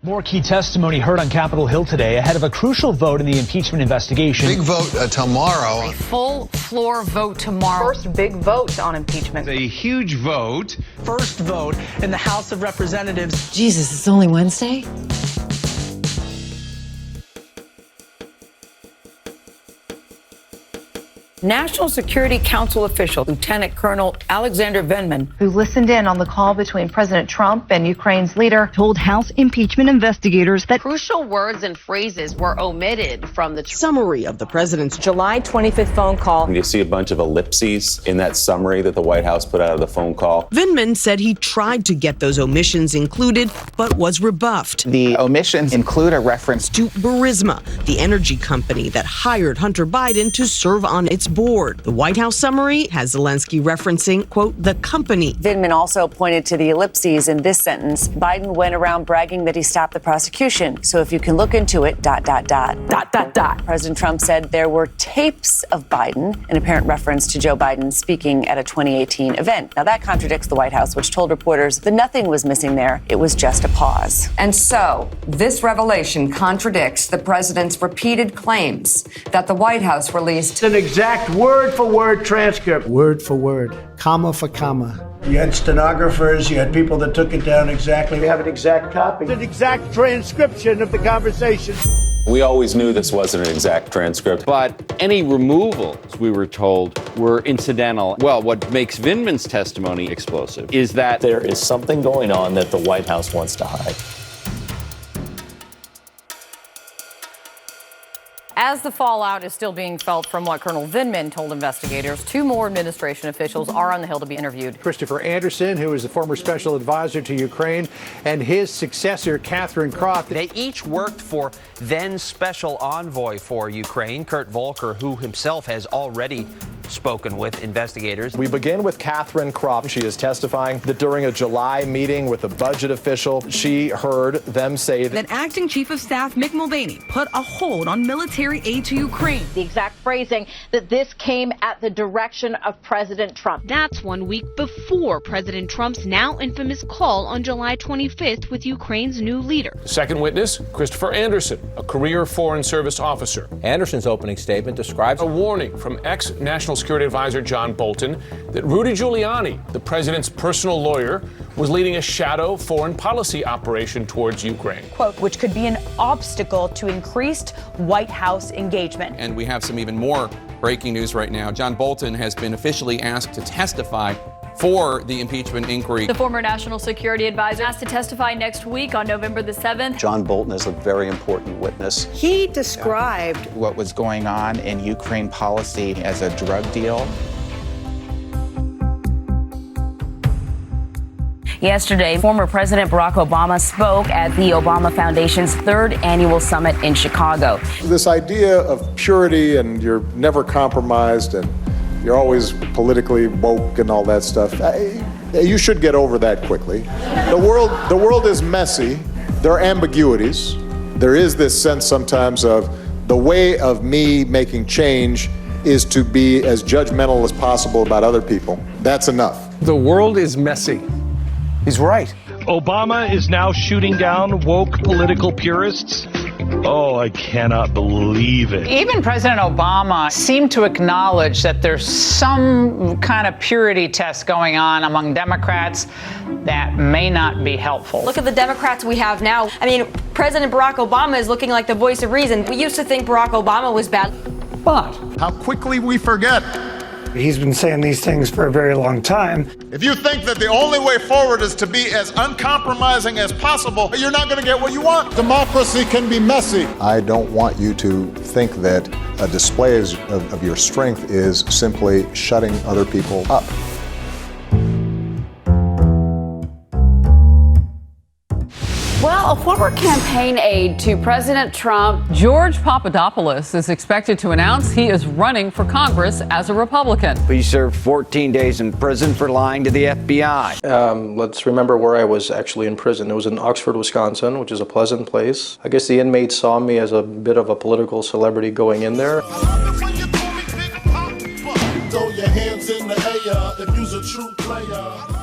More key testimony heard on Capitol Hill today ahead of a crucial vote in the impeachment investigation. Big vote tomorrow. A full floor vote tomorrow. First big vote on impeachment. A huge vote. First vote in the House of Representatives. Jesus, it's only Wednesday? National Security Council official Lieutenant Colonel Alexander Vindman, who listened in on the call between President Trump and Ukraine's leader, told House impeachment investigators that crucial words and phrases were omitted from the summary of the president's July 25th phone call. You see a bunch of ellipses in that summary that the White House put out of the phone call. Vindman said he tried to get those omissions included, but was rebuffed. The omissions include a reference to Burisma, the energy company that hired Hunter Biden to serve on its board. The White House summary has Zelensky referencing, quote, the company. Vindman also pointed to the ellipses in this sentence. Biden went around bragging that he stopped the prosecution. So if you can look into it, ... President Trump said there were tapes of Biden, an apparent reference to Joe Biden speaking at a 2018 event. Now that contradicts the White House, which told reporters that nothing was missing there. It was just a pause. And so this revelation contradicts the president's repeated claims that the White House released an exact word-for-word transcript. Word for word, comma for comma. You had stenographers, you had people that took it down exactly. We have an exact copy. An exact transcription of the conversation. We always knew this wasn't an exact transcript. But any removals, we were told, were incidental. Well, what makes Vindman's testimony explosive is that there is something going on that the White House wants to hide. As the fallout is still being felt from what Colonel Vindman told investigators, 2 more administration officials are on the Hill to be interviewed. Christopher Anderson, who is the former special advisor to Ukraine, and his successor, Catherine Croft. They each worked for then Special Envoy for Ukraine, Kurt Volker, who himself has already spoken with investigators. We begin with Catherine Croft. She is testifying that during a July meeting with a budget official, she heard them say that Acting Chief of Staff Mick Mulvaney put a hold on military aid to Ukraine. The exact phrasing that this came at the direction of President Trump. That's 1 week before President Trump's now infamous call on July 25th with Ukraine's new leader. The second witness, Christopher Anderson, a career Foreign Service officer. Anderson's opening statement describes a warning from ex-National Security Advisor John Bolton that Rudy Giuliani, the president's personal lawyer, was leading a shadow foreign policy operation towards Ukraine. Quote, which could be an obstacle to increased White House engagement. And we have some even more breaking news right now. John Bolton has been officially asked to testify for the impeachment inquiry. The former National Security Advisor asked to testify next week on November the 7th. John Bolton is a very important witness. He described what was going on in Ukraine policy as a drug deal. Yesterday, former President Barack Obama spoke at the Obama Foundation's 3rd annual summit in Chicago. This idea of purity and you're never compromised and you're always politically woke and all that stuff, you should get over that quickly. The world is messy. There are ambiguities. There is this sense sometimes of the way of me making change is to be as judgmental as possible about other people. That's enough. The world is messy. He's right. Obama is now shooting down woke political purists. Oh, I cannot believe it. Even President Obama seemed to acknowledge that there's some kind of purity test going on among Democrats that may not be helpful. Look at the Democrats we have now. I mean, President Barack Obama is looking like the voice of reason. We used to think Barack Obama was bad. But how quickly we forget. He's been saying these things for a very long time. If you think that the only way forward is to be as uncompromising as possible, you're not going to get what you want. Democracy can be messy. I don't want you to think that a display of your strength is simply shutting other people up. Well, a former campaign aide to President Trump, George Papadopoulos, is expected to announce he is running for Congress as a Republican. He served 14 days in prison for lying to the FBI. Let's remember where I was actually in prison. It was in Oxford, Wisconsin, which is a pleasant place. I guess the inmates saw me as a bit of a political celebrity going in there. Throw your hands in the air if you's a true player.